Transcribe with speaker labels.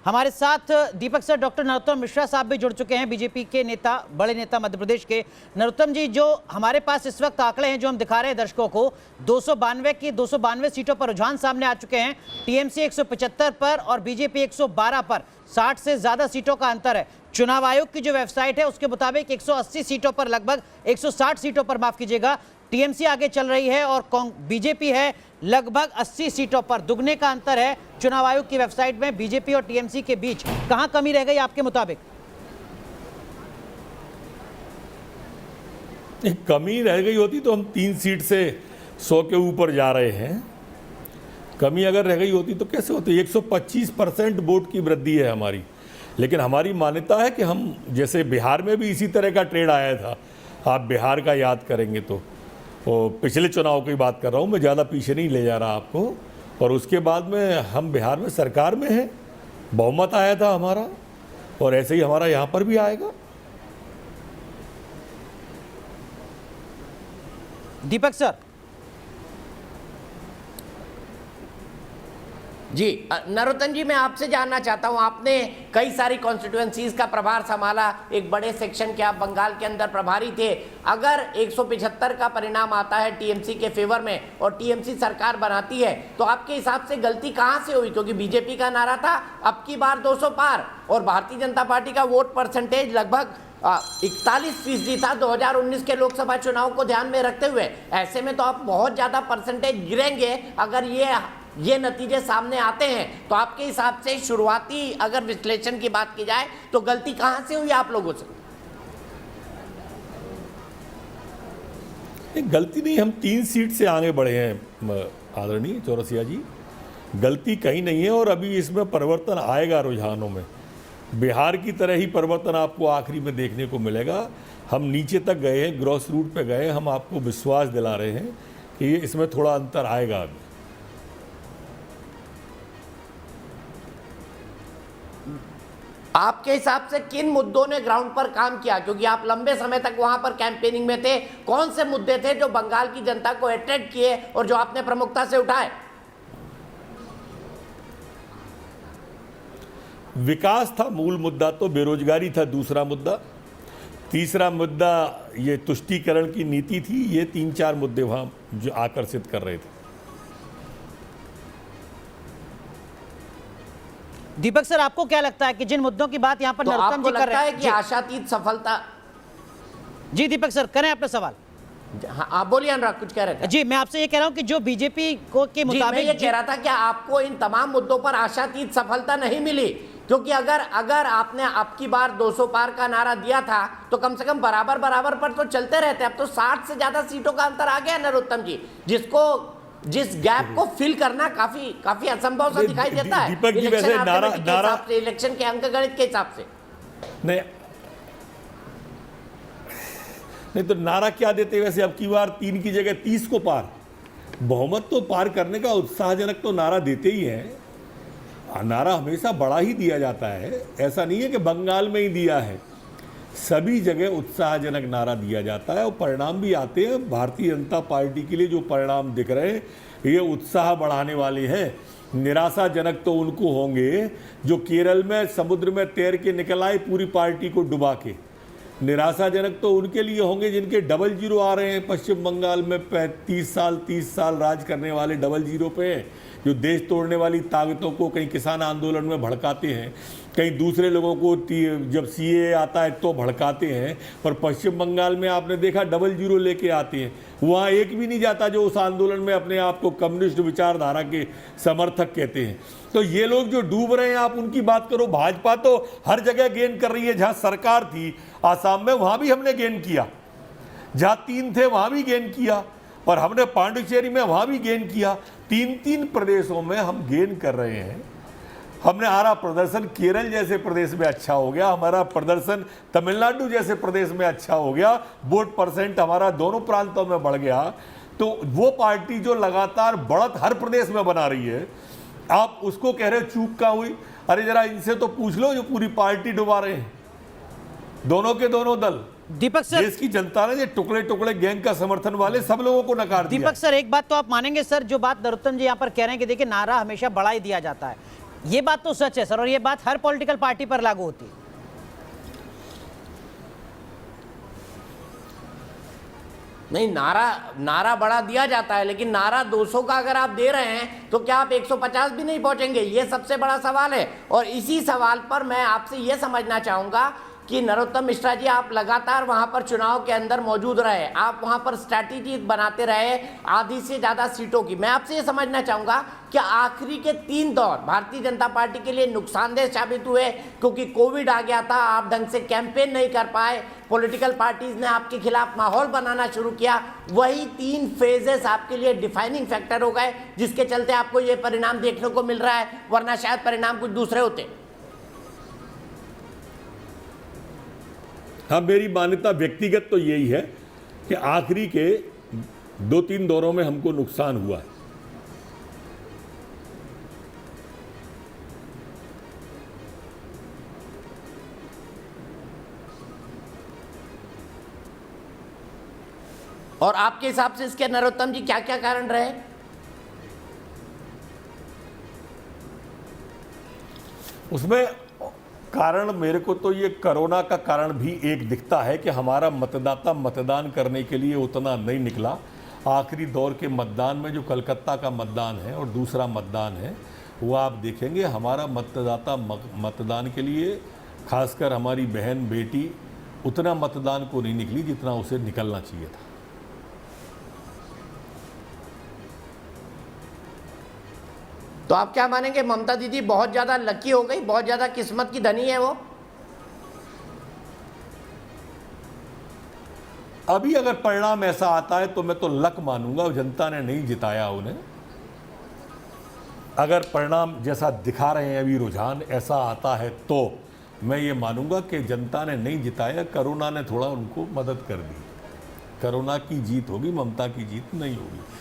Speaker 1: हमारे साथ दीपक sir doctor Narottam Mishra साहब भी जुड़ चुके हैं, बीजेपी के नेता, बड़े नेता मध्य प्रदेश के। नरोत्तम जी, जो हमारे पास इस वक्त आंकड़े हैं जो हम दिखा रहे हैं दर्शकों को, 292 सीटों पर रुझान सामने आ चुके हैं। टीएमसी 175 पर और बीजेपी 112 पर, 60 से ज्यादा सीटों का अंतर है। चुनाव आयोग की जो वेबसाइट है उसके मुताबिक 180 सीटों पर, लगभग 160 सीटों पर, माफ कीजिएगा, टीएमसी आगे चल रही है और बीजेपी है लगभग 80 सीटों पर। दुगने का अंतर है चुनाव आयोग की वेबसाइट में बीजेपी और टीएमसी के बीच। कहां कमी रह गई आपके मुताबिक?
Speaker 2: कमी रह गई होती तो हम 3 सीट से 100 के ऊपर जा रहे हैं। कमी अगर रह गई होती तो कैसे होती? 125% वोट की वृद्धि है हमारी। लेकिन हमारी मान्यता है कि हम, जैसे बिहार में भी इसी तरह का ट्रेड आया था, आप बिहार का याद करेंगे तो पिछले चुनाव की बात कर रहा हूँ मैं, ज़्यादा पीछे नहीं ले जा रहा आपको। और उसके बाद में हम बिहार में सरकार में हैं, बहुमत आया था हमारा, और ऐसे ही हमारा यहाँ पर भी आएगा।
Speaker 1: दीपक सर।
Speaker 3: जी नरोत्तम जी, मैं आपसे जानना चाहता हूं, आपने कई सारी कॉन्स्टिट्यूएंसीज का प्रभार संभाला, एक बड़े सेक्शन के आप बंगाल के अंदर प्रभारी थे। अगर 175 का परिणाम आता है टीएमसी के फेवर में और टीएमसी सरकार बनाती है, तो आपके हिसाब से गलती कहां से हुई? क्योंकि बीजेपी का नारा था अब की बार 200 पार, और भारतीय जनता पार्टी का वोट परसेंटेज लगभग 41% था 2019 के लोकसभा चुनाव को ध्यान में रखते हुए। ऐसे में तो आप बहुत ज्यादा परसेंटेज गिरेंगे अगर ये नतीजे सामने आते हैं। तो आपके हिसाब से शुरुआती अगर विश्लेषण की बात की जाए तो गलती कहां से हुई आप लोगों से?
Speaker 2: गलती नहीं, हम 3 सीट से आगे बढ़े हैं आदरणीय चौरसिया जी, गलती कहीं नहीं है। और अभी इसमें परिवर्तन आएगा रुझानों में, बिहार की तरह ही परिवर्तन आपको आखिरी में देखने को मिलेगा। हम नीचे तक गए हैं, ग्रॉस रूट पे गए, हम आपको विश्वास दिला रहे हैं कि इसमें थोड़ा अंतर आएगा। अभी
Speaker 3: आपके हिसाब से किन मुद्दों ने ग्राउंड पर काम किया? क्योंकि आप लंबे समय तक वहां पर कैंपेनिंग में थे, कौन से मुद्दे थे जो बंगाल की जनता को अट्रैक्ट किए और जो आपने प्रमुखता से उठाए?
Speaker 2: विकास था मूल मुद्दा, तो बेरोजगारी था दूसरा मुद्दा, तीसरा मुद्दा ये तुष्टीकरण की नीति थी। ये 3-4 मुद्दे वहां जो आकर्षित कर रहे थे।
Speaker 1: दीपक सर, आपको क्या लगता है कि जिन मुद्दों की बात यहां पर नरोत्तम जी कर रहे हैं
Speaker 3: कि आशातीत सफलता?
Speaker 1: जी दीपक सर, करें अपना सवाल।
Speaker 3: हाँ, आप बोलिए अनुराग, कुछ कह रहे थे?
Speaker 1: जी, मैं आपसे ये कह रहा हूं कि जो बीजेपी को के मुताबिक,
Speaker 3: मैं ये कह रहा था कि आपको इन तमाम मुद्दों पर आशातीत सफलता नहीं मिली, क्योंकि अगर आपने आपकी बार 200 पार का नारा दिया था तो कम से कम बराबर पर तो चलते रहते। अब तो 60 से ज्यादा सीटों का अंतर आ गया नरोत्तम जी, जिस गैप को फिल करना काफी असंभव सा दिखाई देता है।
Speaker 2: दीपक जी, वैसे नारा
Speaker 3: इलेक्शन के अंक गणित के हिसाब से
Speaker 2: नहीं तो नारा क्या देते वैसे? अब की बार 3 की जगह 30 को पार, बहुमत तो पार करने का उत्साहजनक तो नारा देते ही हैं। नारा हमेशा बड़ा ही दिया जाता है, ऐसा नहीं है कि बंगाल में ही दिया है, सभी जगह उत्साहजनक नारा दिया जाता है और परिणाम भी आते हैं। भारतीय जनता पार्टी के लिए जो परिणाम दिख रहे हैं ये उत्साह बढ़ाने वाले हैं। निराशाजनक तो उनको होंगे जो केरल में समुद्र में तैर के निकल आए पूरी पार्टी को डुबा के। निराशाजनक तो उनके लिए होंगे जिनके 00 आ रहे हैं। पश्चिम बंगाल में 30 साल राज करने वाले 00 पे हैं, जो देश तोड़ने वाली ताकतों को कहीं किसान आंदोलन में भड़काते हैं, कहीं दूसरे लोगों को जब सीए आता है तो भड़काते हैं। पर पश्चिम बंगाल में आपने देखा 00 लेके आते हैं, वहाँ एक भी नहीं जाता जो उस आंदोलन में अपने आप को कम्युनिस्ट विचारधारा के समर्थक कहते हैं। तो ये लोग जो डूब रहे हैं, आप उनकी बात करो। भाजपा तो हर जगह गेन कर रही है। जहाँ सरकार थी आसाम में, वहाँ भी हमने गेन किया, जहाँ 3 थे वहाँ भी गेन किया, और हमने पांडिचेरी में वहाँ भी गेन किया। 3 प्रदेशों में हम गेन कर रहे हैं। हमने हमारा प्रदर्शन केरल जैसे प्रदेश में अच्छा हो गया, हमारा प्रदर्शन तमिलनाडु जैसे प्रदेश में अच्छा हो गया, वोट परसेंट हमारा दोनों प्रांतों में बढ़ गया। तो वो पार्टी जो लगातार बढ़त हर प्रदेश में बना रही है, आप उसको कह रहे हो चूक का हुई? अरे जरा इनसे तो पूछ लो जो पूरी पार्टी डुबा रहे हैं, दोनों के दोनों दल।
Speaker 1: दीपक सर,
Speaker 2: देश की जनता ने टुकड़े गैंग का समर्थन वाले सब लोगों को नकार दिया।
Speaker 1: दीपक सर, एक बात तो आप मानेंगे सर, जो बात नरोत्तम जी यहाँ पर कह रहे हैं कि देखिए नारा हमेशा बड़ा ही दिया जाता है। ये बात तो सच है सर, और ये बात हर पॉलिटिकल पार्टी पर लागू होती है।
Speaker 3: नहीं, नारा बड़ा दिया जाता है, लेकिन नारा 200 का अगर आप दे रहे हैं तो क्या आप 150 भी नहीं पहुंचेंगे? ये सबसे बड़ा सवाल है। और इसी सवाल पर मैं आपसे ये समझना चाहूंगा कि नरोत्तम मिश्रा जी, आप लगातार वहां पर चुनाव के अंदर मौजूद रहे, आप वहां पर स्ट्रैटेजी बनाते रहे आधी से ज्यादा सीटों की। मैं आपसे ये समझना चाहूंगा कि आखिरी के 3 दौर भारतीय जनता पार्टी के लिए नुकसानदेह साबित हुए, क्योंकि कोविड आ गया था, आप ढंग से कैंपेन नहीं कर पाए, पॉलिटिकल पार्टीज ने आपके खिलाफ माहौल बनाना शुरू किया। वही 3 फेजेस आपके लिए डिफाइनिंग फैक्टर हो गए, जिसके चलते आपको ये परिणाम देखने को मिल रहा है, वरना शायद परिणाम कुछ दूसरे होते।
Speaker 2: हाँ, मेरी मान्यता व्यक्तिगत तो यही है कि आखिरी के 2-3 दौरों में हमको नुकसान हुआ है।
Speaker 3: और आपके हिसाब से इसके नरोत्तम जी क्या क्या कारण रहे?
Speaker 2: उसमें कारण मेरे को तो ये कोरोना का कारण भी एक दिखता है कि हमारा मतदाता मतदान करने के लिए उतना नहीं निकला। आखिरी दौर के मतदान में जो कलकत्ता का मतदान है और दूसरा मतदान है, वो आप देखेंगे हमारा मतदाता मतदान के लिए, खासकर हमारी बहन बेटी, उतना मतदान को नहीं निकली जितना उसे निकलना चाहिए था।
Speaker 3: तो आप क्या मानेंगे, ममता दीदी बहुत ज्यादा लकी हो गई, बहुत ज्यादा किस्मत की धनी है वो?
Speaker 2: अभी अगर परिणाम ऐसा आता है तो मैं तो लक मानूंगा, जनता ने नहीं जिताया उन्हें। अगर परिणाम जैसा दिखा रहे हैं अभी रुझान ऐसा आता है तो मैं ये मानूंगा कि जनता ने नहीं जिताया, कोरोना ने थोड़ा उनको मदद कर दी। कोरोना की जीत होगी, ममता की जीत नहीं होगी।